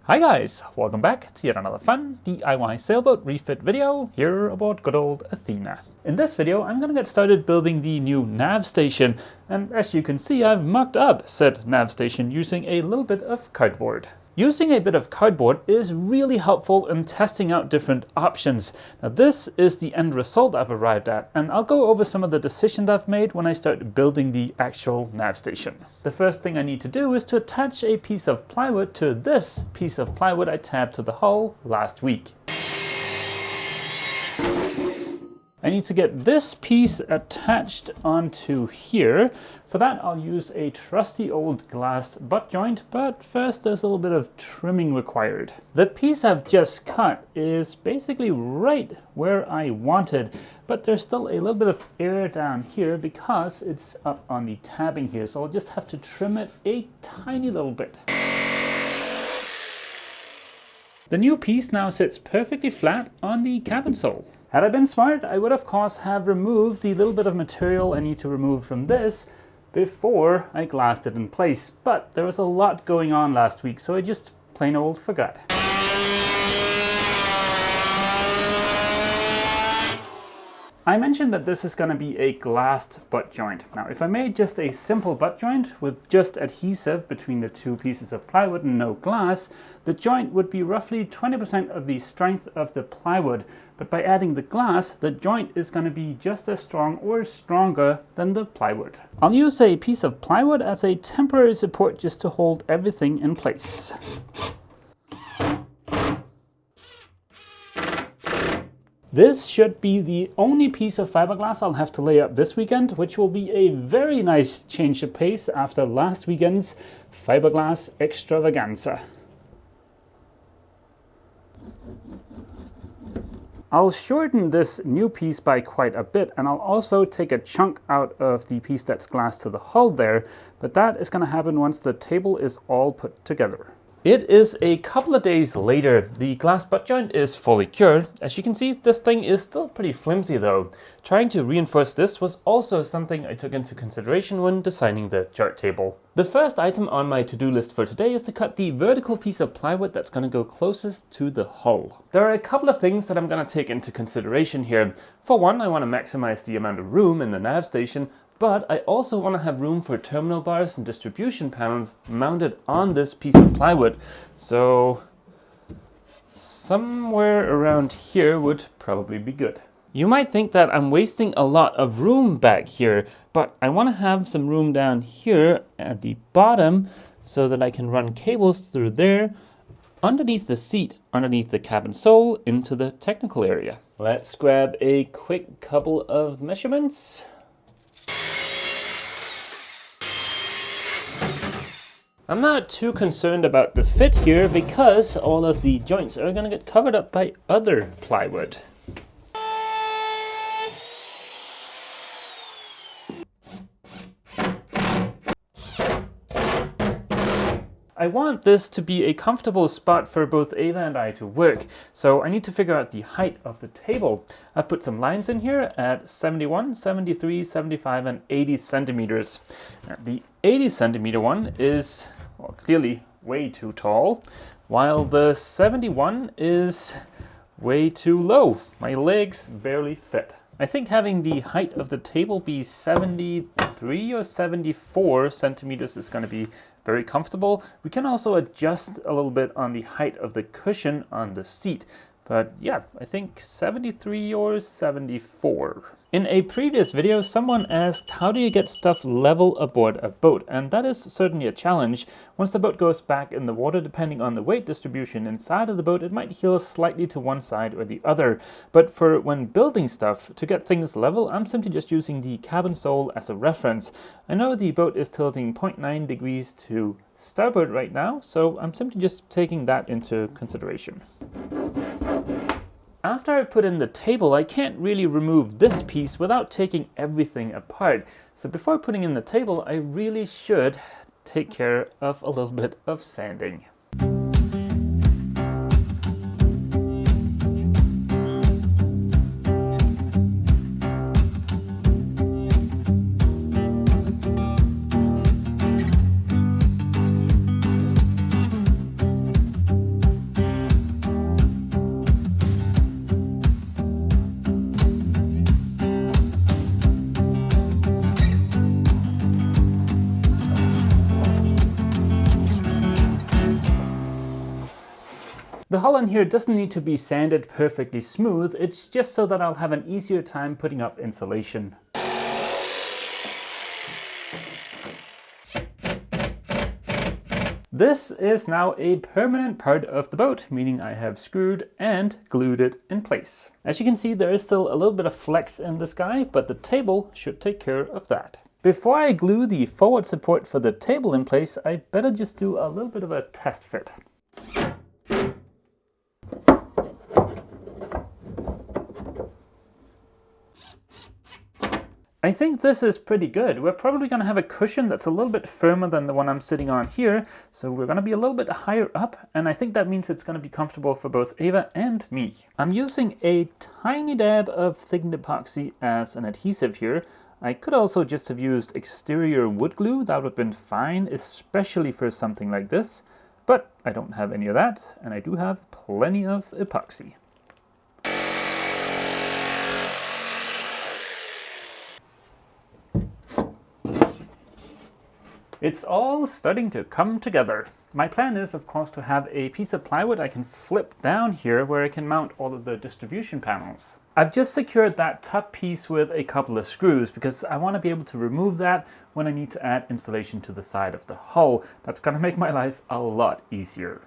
Hi guys, welcome back to yet another fun DIY sailboat refit video here aboard good old Athena. In this video I'm going to get started building the new nav station, and as you can see I've mucked up said nav station using a little bit of cardboard. Using a bit of cardboard is really helpful in testing out different options. Now this is the end result I've arrived at, and I'll go over some of the decisions I've made when I start building the actual nav station. The first thing I need to do is to attach a piece of plywood to this piece of plywood I tabbed to the hull last week. I need to get this piece attached onto here. For that I'll use a trusty old glass butt joint, but first there's a little bit of trimming required. The piece I've just cut is basically right where I wanted, but there's still a little bit of air down here because it's up on the tabbing here, so I'll just have to trim it a tiny little bit. The new piece now sits perfectly flat on the cabin sole. Had I been smart, I would of course have removed the little bit of material I need to remove from this before I glassed it in place, but there was a lot going on last week, so I just plain old forgot. I mentioned that this is going to be a glassed butt joint. Now if I made just a simple butt joint with just adhesive between the two pieces of plywood and no glass, the joint would be roughly 20% of the strength of the plywood, but by adding the glass, the joint is going to be just as strong or stronger than the plywood. I'll use a piece of plywood as a temporary support just to hold everything in place. This should be the only piece of fiberglass I'll have to lay up this weekend, which will be a very nice change of pace after last weekend's fiberglass extravaganza. I'll shorten this new piece by quite a bit, and I'll also take a chunk out of the piece that's glassed to the hull there, but that is going to happen once the table is all put together. It is a couple of days later. The glass butt joint is fully cured. As you can see, this thing is still pretty flimsy though. Trying to reinforce this was also something I took into consideration when designing the chart table. The first item on my to-do list for today is to cut the vertical piece of plywood that's going to go closest to the hull. There are a couple of things that I'm going to take into consideration here. For one, I want to maximize the amount of room in the nav station, but I also want to have room for terminal bars and distribution panels mounted on this piece of plywood. So somewhere around here would probably be good. You might think that I'm wasting a lot of room back here, but I want to have some room down here at the bottom so that I can run cables through there, underneath the seat, underneath the cabin sole, into the technical area. Let's grab a quick couple of measurements. I'm not too concerned about the fit here because all of the joints are going to get covered up by other plywood. I want this to be a comfortable spot for both Ava and I to work, so I need to figure out the height of the table. I've put some lines in here at 71, 73, 75 and 80 centimeters. The 80 centimeter one is clearly way too tall, while the 71 is way too low. My legs barely fit. I think having the height of the table be 73 or 74 centimeters is going to be very comfortable. We can also adjust a little bit on the height of the cushion on the seat. But yeah, I think 73 or 74. In a previous video, someone asked, how do you get stuff level aboard a boat? And that is certainly a challenge. Once the boat goes back in the water, depending on the weight distribution inside of the boat, it might heel slightly to one side or the other. But for when building stuff, to get things level, I'm simply just using the cabin sole as a reference. I know the boat is tilting 0.9 degrees to starboard right now, so I'm simply just taking that into consideration. After I put in the table, I can't really remove this piece without taking everything apart. So before putting in the table, I really should take care of a little bit of sanding. The hull in here doesn't need to be sanded perfectly smooth, it's just so that I'll have an easier time putting up insulation. This is now a permanent part of the boat, meaning I have screwed and glued it in place. As you can see, there is still a little bit of flex in this guy, but the table should take care of that. Before I glue the forward support for the table in place, I better just do a little bit of a test fit. I think this is pretty good. We're probably going to have a cushion that's a little bit firmer than the one I'm sitting on here, so we're going to be a little bit higher up, and I think that means it's going to be comfortable for both Ava and me. I'm using a tiny dab of thickened epoxy as an adhesive here. I could also just have used exterior wood glue, that would have been fine, especially for something like this, but I don't have any of that, and I do have plenty of epoxy. It's all starting to come together. My plan is, of course, to have a piece of plywood I can flip down here where I can mount all of the distribution panels. I've just secured that top piece with a couple of screws because I want to be able to remove that when I need to add insulation to the side of the hull. That's going to make my life a lot easier.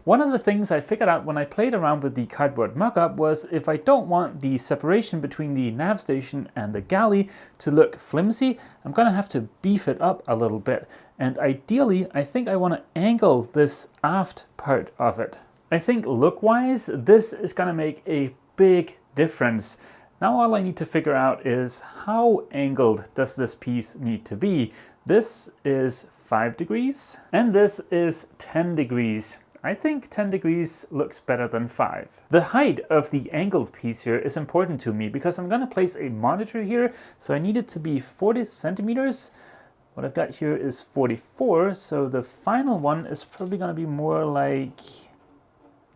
One of the things I figured out when I played around with the cardboard mock-up was if I don't want the separation between the nav station and the galley to look flimsy, I'm going to have to beef it up a little bit. And ideally, I think I want to angle this aft part of it. I think look-wise, this is going to make a big difference. Now all I need to figure out is how angled does this piece need to be. This is 5 degrees and this is 10 degrees. I think 10 degrees looks better than 5. The height of the angled piece here is important to me because I'm going to place a monitor here, so I need it to be 40 centimeters. What I've got here is 44, so the final one is probably going to be more like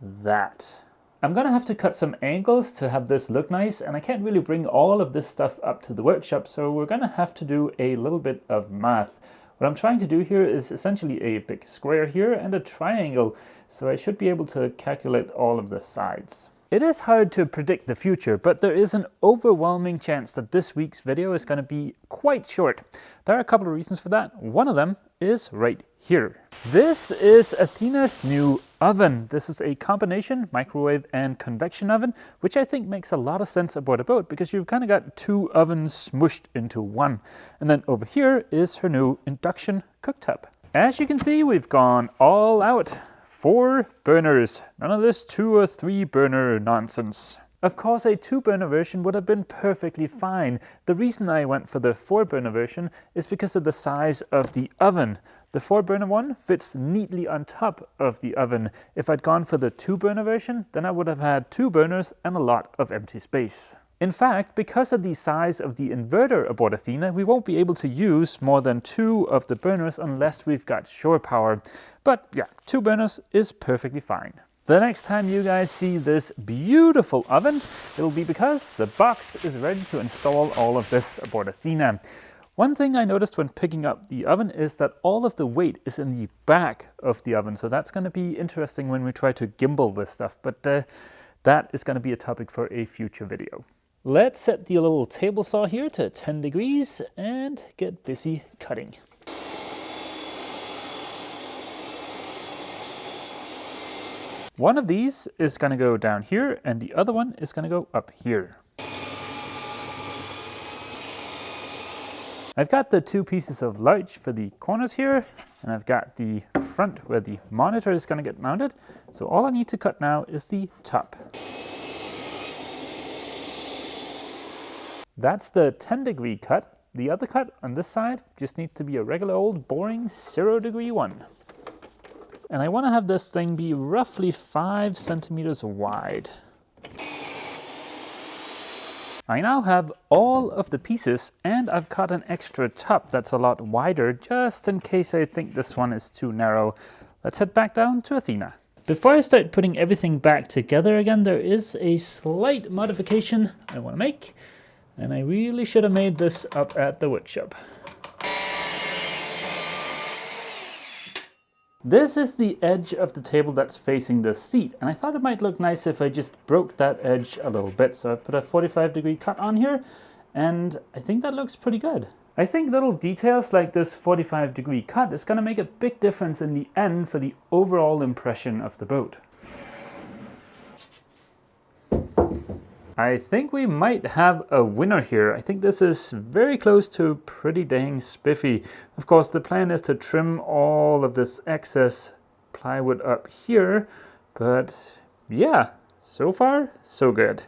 that. I'm going to have to cut some angles to have this look nice, and I can't really bring all of this stuff up to the workshop, so we're going to have to do a little bit of math. What I'm trying to do here is essentially a big square here and a triangle, so I should be able to calculate all of the sides. It is hard to predict the future, but there is an overwhelming chance that this week's video is going to be quite short. There are a couple of reasons for that. One of them is right here. This is Athena's new oven. This is a combination microwave and convection oven, which I think makes a lot of sense aboard a boat because you've kind of got 2 ovens smushed into one. And then over here is her new induction cooktop. As you can see, we've gone all out. 4 burners. None of this 2 or 3 burner nonsense. Of course, a 2-burner version would have been perfectly fine. The reason I went for the 4-burner version is because of the size of the oven. The 4-burner one fits neatly on top of the oven. If I'd gone for the 2-burner version, then I would have had 2 burners and a lot of empty space. In fact, because of the size of the inverter aboard Athena, we won't be able to use more than 2 of the burners unless we've got shore power. But yeah, 2 burners is perfectly fine. The next time you guys see this beautiful oven, it'll be because the box is ready to install all of this aboard Athena. One thing I noticed when picking up the oven is that all of the weight is in the back of the oven, so that's going to be interesting when we try to gimbal this stuff, but that is going to be a topic for a future video. Let's set the little table saw here to 10 degrees and get busy cutting. One of these is going to go down here and the other one is going to go up here. I've got the 2 pieces of larch for the corners here, and I've got the front where the monitor is going to get mounted. So all I need to cut now is the top. That's the 10-degree cut. The other cut on this side just needs to be a regular old boring 0-degree one. And I want to have this thing be roughly 5 centimeters wide. I now have all of the pieces and I've cut an extra top that's a lot wider just in case I think this one is too narrow. Let's head back down to Athena. Before I start putting everything back together again, there is a slight modification I want to make, and I really should have made this up at the workshop. This is the edge of the table that's facing the seat, and I thought it might look nice if I just broke that edge a little bit. So I've put a 45-degree cut on here, and I think that looks pretty good. I think little details like this 45-degree cut is going to make a big difference in the end for the overall impression of the boat. I think we might have a winner here. I think this is very close to pretty dang spiffy. Of course, the plan is to trim all of this excess plywood up here, but yeah, so far, so good.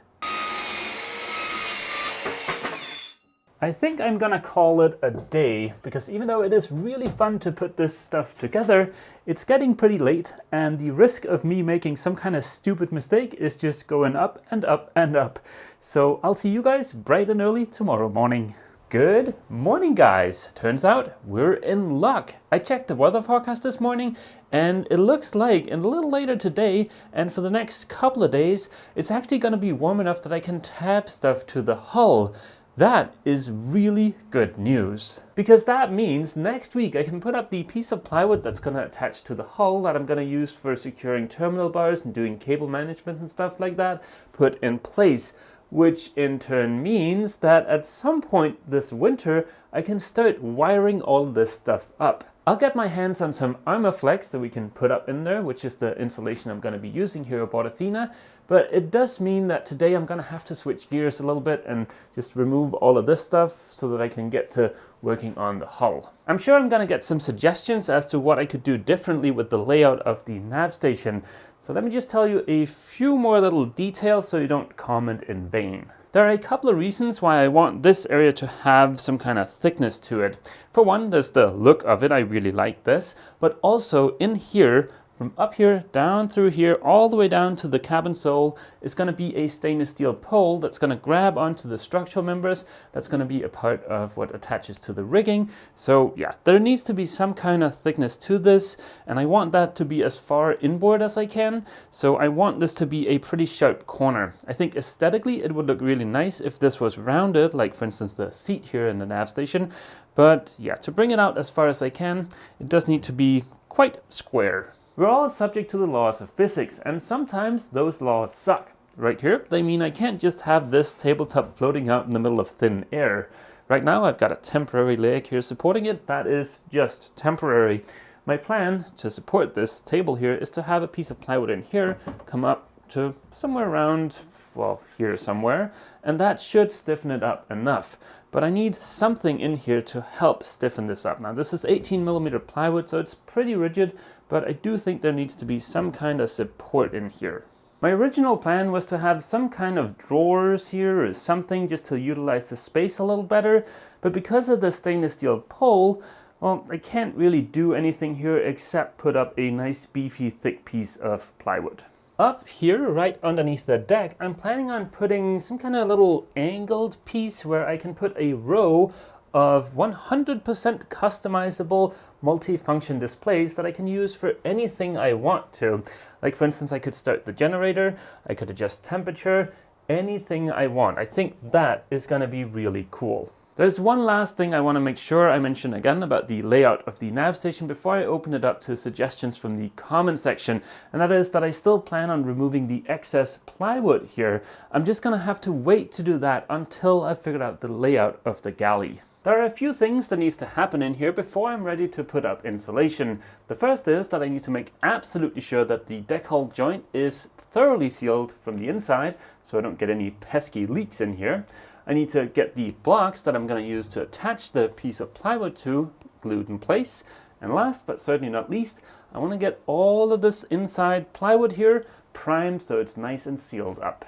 I think I'm gonna call it a day, because even though it is really fun to put this stuff together, it's getting pretty late, and the risk of me making some kind of stupid mistake is just going up and up and up. So I'll see you guys bright and early tomorrow morning. Good morning, guys. Turns out we're in luck. I checked the weather forecast this morning, and it looks like a little later today and for the next couple of days, it's actually gonna be warm enough that I can tab stuff to the hull. That is really good news, because that means next week I can put up the piece of plywood that's going to attach to the hull that I'm going to use for securing terminal bars and doing cable management and stuff like that, put in place, which in turn means that at some point this winter I can start wiring all this stuff up. I'll get my hands on some Armaflex that we can put up in there, which is the insulation I'm going to be using here aboard Athena. But it does mean that today I'm going to have to switch gears a little bit and just remove all of this stuff so that I can get to working on the hull. I'm sure I'm going to get some suggestions as to what I could do differently with the layout of the nav station. So let me just tell you a few more little details so you don't comment in vain. There are a couple of reasons why I want this area to have some kind of thickness to it. For one, there's the look of it. I really like this. But also in here, from up here, down through here, all the way down to the cabin sole is going to be a stainless steel pole that's going to grab onto the structural members. That's going to be a part of what attaches to the rigging. So yeah, there needs to be some kind of thickness to this, and I want that to be as far inboard as I can. So I want this to be a pretty sharp corner. I think aesthetically it would look really nice if this was rounded, like for instance the seat here in the nav station. But yeah, to bring it out as far as I can, it does need to be quite square. We're all subject to the laws of physics, and sometimes those laws suck. Right here, they mean I can't just have this tabletop floating out in the middle of thin air. Right now, I've got a temporary leg here supporting it. That is just temporary. My plan to support this table here is to have a piece of plywood in here come up to somewhere around, well, here somewhere, and that should stiffen it up enough. But I need something in here to help stiffen this up. Now, this is 18mm plywood, so it's pretty rigid, but I do think there needs to be some kind of support in here. My original plan was to have some kind of drawers here or something just to utilize the space a little better, but because of the stainless steel pole, well, I can't really do anything here except put up a nice beefy thick piece of plywood. Up here, right underneath the deck, I'm planning on putting some kind of little angled piece where I can put a row of 100% customizable multi-function displays that I can use for anything I want to. Like for instance, I could start the generator, I could adjust temperature, anything I want. I think that is going to be really cool. There's one last thing I want to make sure I mention again about the layout of the nav station before I open it up to suggestions from the comment section, and that is that I still plan on removing the excess plywood here. I'm just going to have to wait to do that until I've figured out the layout of the galley. There are a few things that needs to happen in here before I'm ready to put up insulation. The first is that I need to make absolutely sure that the deck hull joint is thoroughly sealed from the inside so I don't get any pesky leaks in here. I need to get the blocks that I'm going to use to attach the piece of plywood to glued in place. And last but certainly not least, I want to get all of this inside plywood here primed so it's nice and sealed up.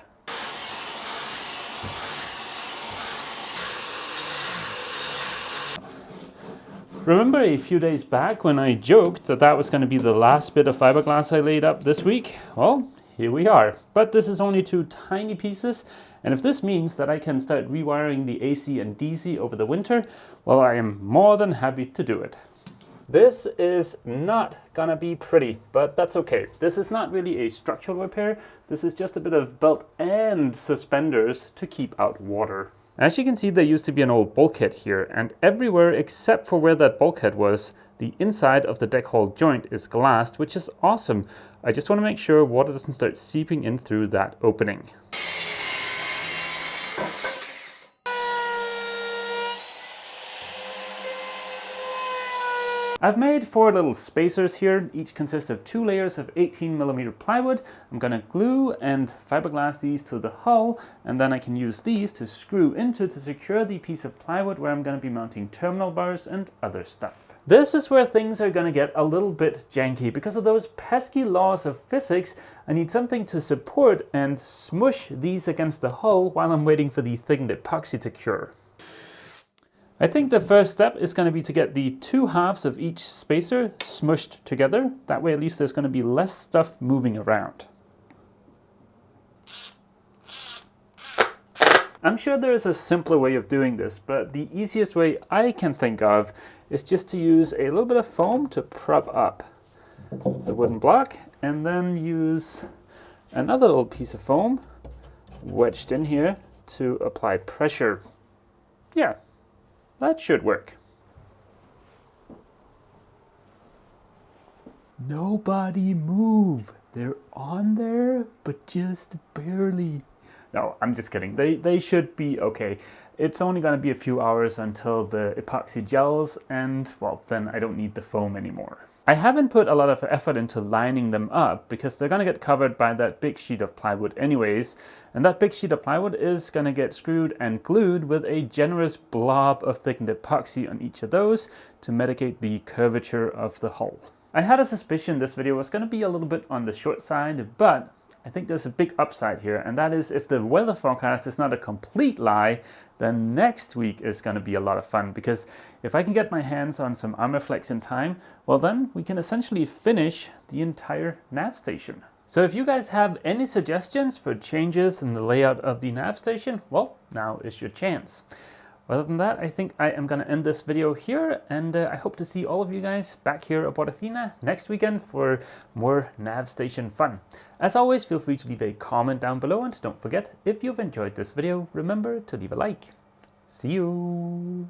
Remember a few days back when I joked that that was going to be the last bit of fiberglass I laid up this week? Well, here we are. But this is only 2 tiny pieces, and if this means that I can start rewiring the AC and DC over the winter, well, I am more than happy to do it. This is not gonna be pretty, but that's okay. This is not really a structural repair. This is just a bit of belt and suspenders to keep out water. As you can see, there used to be an old bulkhead here, and everywhere except for where that bulkhead was, the inside of the deck hull joint is glassed, which is awesome. I just want to make sure water doesn't start seeping in through that opening. I've made 4 little spacers here. Each consists of 2 layers of 18mm plywood. I'm going to glue and fiberglass these to the hull, and then I can use these to screw into to secure the piece of plywood where I'm going to be mounting terminal bars and other stuff. This is where things are going to get a little bit janky. Because of those pesky laws of physics, I need something to support and smush these against the hull while I'm waiting for the thickened epoxy to cure. I think the first step is going to be to get the 2 halves of each spacer smushed together. That way at least there's going to be less stuff moving around. I'm sure there is a simpler way of doing this, but the easiest way I can think of is just to use a little bit of foam to prop up the wooden block, and then use another little piece of foam wedged in here to apply pressure. Yeah. That should work. Nobody move. They're on there, but just barely. No, I'm just kidding. They should be okay. It's only going to be a few hours until the epoxy gels, and well, then I don't need the foam anymore. I haven't put a lot of effort into lining them up because they're going to get covered by that big sheet of plywood anyways, and that big sheet of plywood is going to get screwed and glued with a generous blob of thickened epoxy on each of those to mitigate the curvature of the hull. I had a suspicion this video was going to be a little bit on the short side, but I think there's a big upside here, and that is if the weather forecast is not a complete lie, then next week is going to be a lot of fun, because if I can get my hands on some Armorflex in time, well then we can essentially finish the entire nav station. So if you guys have any suggestions for changes in the layout of the nav station, well, now is your chance. Other than that, I think I am going to end this video here, and I hope to see all of you guys back here aboard Athena next weekend for more nav station fun. As always, feel free to leave a comment down below, and don't forget, if you've enjoyed this video, remember to leave a like. See you!